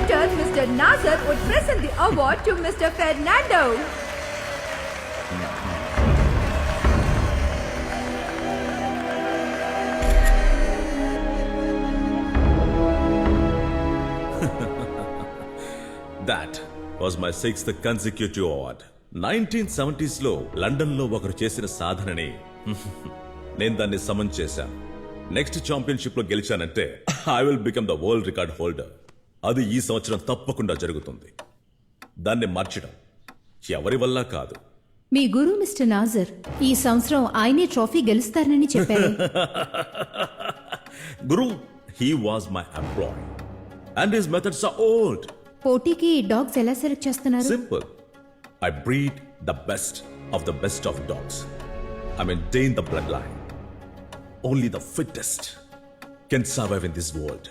directors, Mr. Nazar, would present the award to Mr. Fernando. That was my 6th consecutive award. 1970s లో London లో ఒకరు చేసిన సాధనని నేను దాన్ని సమన్ చేశాను. నెక్స్ట్ ఛాంపియన్షిప్ లో గెలిచానంటే I will become the world record holder. అది ఈ సంవత్సరం తప్పకుండా జరుగుతుంది. దాన్ని మార్చడం ఎవరి వల్ల కాదు. మీ గురు మిస్టర్ నాజర్ ఈ సంవత్సరం ఆయనే ట్రోఫీ గెలుస్తారని చెప్పారు. గురు, he was my employee and his methods are old. పోటీకి డాగ్స్ ఎలా సెలెక్ట్ చేస్తున్నారు? Simple. I breed the best of dogs. I maintain the bloodline. Only the fittest can survive in this world.